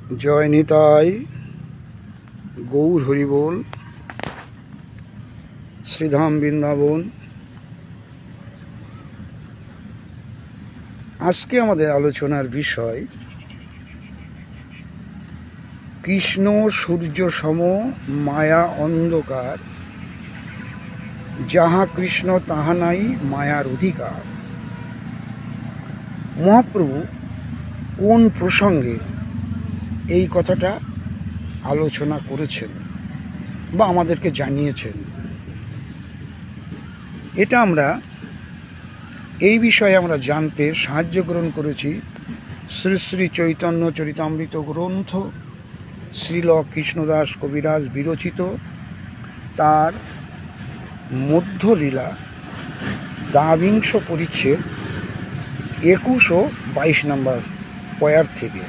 জয় নিতাই, গৌর হরিবোল, শ্রীধাম বৃন্দাবন। আজকে আমাদের আলোচনার বিষয় কৃষ্ণ সূর্য সম, মায়া অন্ধকার, যাহা কৃষ্ণ তাহা নাই মায়ার অধিকার। মহাপ্রভু কোন প্রসঙ্গে এই কথাটা আলোচনা করেছেন বা আমাদেরকে জানিয়েছেন, এটা আমরা এই বিষয়ে আমরা জানতে সাহায্য গ্রহণ করেছি শ্রী শ্রী চৈতন্য চরিতামৃত গ্রন্থ, শ্রীল কৃষ্ণদাস কবিরাজ বিরচিত তার মধ্যলীলা দ্বাবিংশ পরিচ্ছেদ 21 ও 22 নম্বর পয়ার থেকে।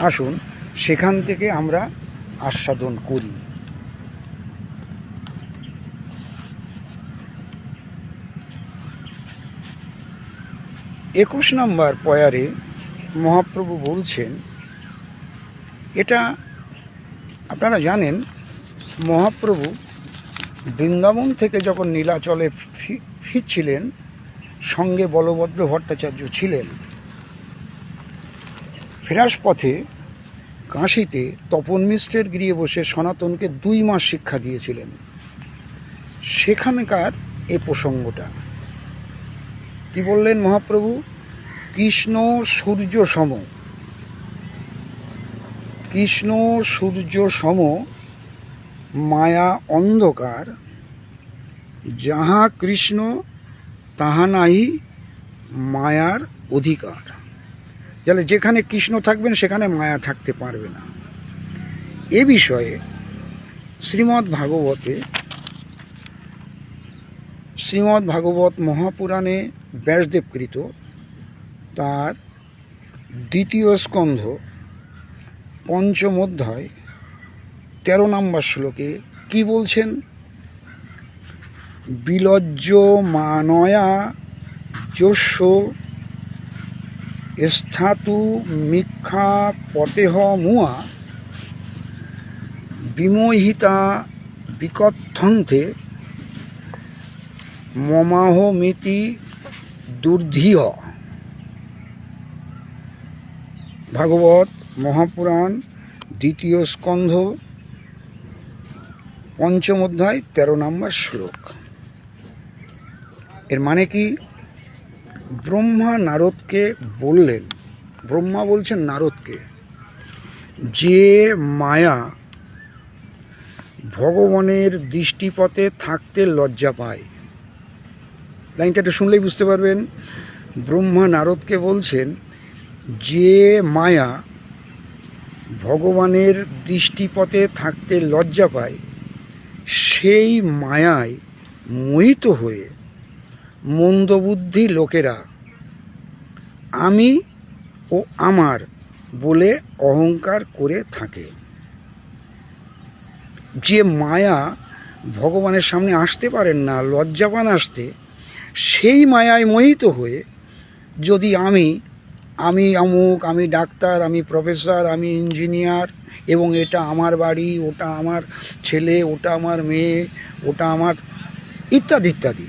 আসুন সেখান থেকে আমরা আস্বাদন করি। একুশ নম্বর পয়ারে মহাপ্রভু বলছেন, এটা আপনারা জানেন, মহাপ্রভু বৃন্দাবন থেকে যখন নীলাচলে ফিরছিলেন, সঙ্গে বলভদ্র ভট্টাচার্য ছিলেন। ফেরার পথে কাশীতে তপন মিশ্রের গৃহে বসে সনাতনকে 2 মাস শিক্ষা দিয়েছিলেন। সেখানকার এ প্রসঙ্গটা কি বললেন মহাপ্রভু? কৃষ্ণ সূর্য সম, কৃষ্ণ সূর্য সম, মায়া অন্ধকার, যাহা কৃষ্ণ তাহা নাই মায়ার অধিকার। তাহলে যেখানে কৃষ্ণ থাকবেন সেখানে মায়া থাকতে পারবে না। এ বিষয়ে শ্রীমদ্ ভাগবত মহাপুরাণে ব্যাসদেবকৃত তার 2য় স্কন্ধ 5ম অধ্যায় 13 নম্বর শ্লোকে কি বলছেন? বিলজ্জ মানয়া যস্য স্থাতু মিক্ষা পতেহ মুয়া বিমোহিতা বিকথন্তে মমাহমিতি দুর্ধিয়। ভাগবত মহাপুরাণ 2য় স্কন্ধ 5ম অধ্যায় 13 নম্বর শ্লোক। এর মানে কি? ব্রহ্মা নারদকে বললেন, ব্রহ্মা বলছেন নারদকে, যে মায়া ভগবানের দৃষ্টিপথে থাকতে লজ্জা পায়। লাইনটা একটু শুনলেই বুঝতে পারবেন। ব্রহ্মা নারদকে বলছেন, যে মায়া ভগবানের দৃষ্টিপথে থাকতে লজ্জা পায়, সেই মায়ায় মোহিত হয়ে মন্দবুদ্ধি লোকেরা আমি ও আমার বলে অহংকার করে থাকে। যে মায়া ভগবানের সামনে আসতে পারেন না, লজ্জা পান আসতে, সেই মায়ায় মোহিত হয়ে যদি আমি অমুক, আমি ডাক্তার, আমি প্রফেসর, আমি ইঞ্জিনিয়ার, এবং এটা আমার বাড়ি, ওটা আমার ছেলে, ওটা আমার মেয়ে, ওটা আমার ইত্যাদি ইত্যাদি,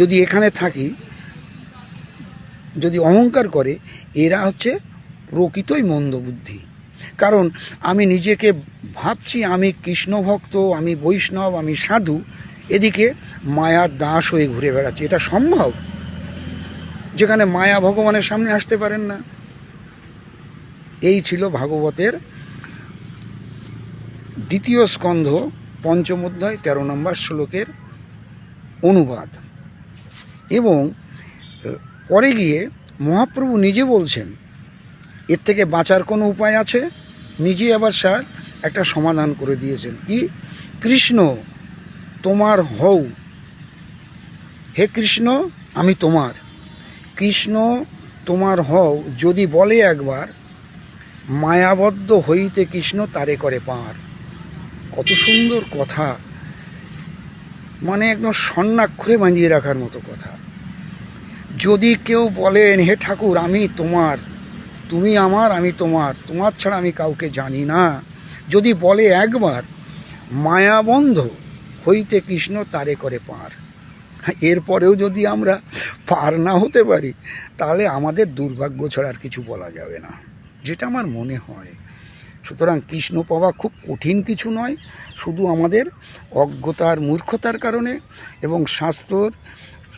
যদি এখানে থাকি, যদি অহংকার করে, এরা হচ্ছে প্রকৃতই মন্দবুদ্ধি। কারণ আমি নিজেকে ভাবছি আমি কৃষ্ণ ভক্ত, আমি বৈষ্ণব, আমি সাধু, এদিকে মায়ার দাস হয়ে ঘুরে বেড়াচ্ছি। এটা সম্ভব? যেখানে মায়া ভগবানের সামনে আসতে পারেন না। এই ছিল ভাগবতের 2য় স্কন্ধ 5ম অধ্যায় 13 নম্বর শ্লোকের অনুবাদ। এবং পরে গিয়ে মহাপ্রভু নিজে বলছেন, এর থেকে বাঁচার কোনো উপায় আছে? নিজে আবার স্যার একটা সমাধান করে দিয়েছেন। কি? কৃষ্ণ তোমার হও, হে কৃষ্ণ আমি তোমার, কৃষ্ণ তোমার হও যদি বলে একবার, মায়াবদ্ধ হইতে কৃষ্ণ তারে করে পার। কত সুন্দর কথা, মানে একদম স্বর্ণাক্ষরে বাঁধিয়ে রাখার মতো কথা। যদি কেউ বলেন, হে ঠাকুর আমি তোমার, তুমি আমার, আমি তোমার, তোমার ছাড়া আমি কাউকে জানি না যদি বলে একবার, মায়াবন্ধ হইতে কৃষ্ণ তারে করে পার। এরপরেও যদি আমরা পার না হতে পারি তাহলে আমাদের দুর্ভাগ্য ছাড়া আর কিছু বলা যাবে না, যেটা আমার মনে হয়। সুতরাং কৃষ্ণ পাওয়া খুব কঠিন কিছু নয়, শুধু আমাদের অজ্ঞতার মূর্খতার কারণে এবং শাস্ত্রর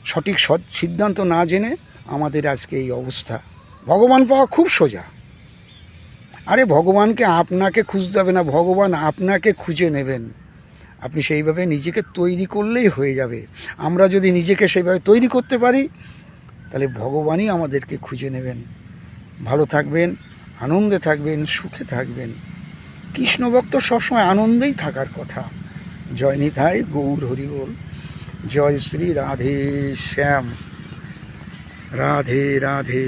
সঠিক সিদ্ধান্ত না জেনে আমাদের আজকে এই অবস্থা। ভগবান পাওয়া খুব সোজা। আরে ভগবানকে আপনাকে খুঁজতে হবে না, ভগবান আপনাকে খুঁজে নেবেন। আপনি সেইভাবে নিজেকে তৈরি করলেই হয়ে যাবে। আমরা যদি নিজেকে সেইভাবে তৈরি করতে পারি তাহলে ভগবানই আমাদেরকে খুঁজে নেবেন। ভালো থাকবেন, আনন্দে থাকবেন, সুখে থাকবেন। কৃষ্ণভক্ত সবসময় আনন্দেই থাকার কথা। জয় নিতাই গৌর হরিবোল। জয় শ্রী রাধে শ্যাম। রাধে রাধে।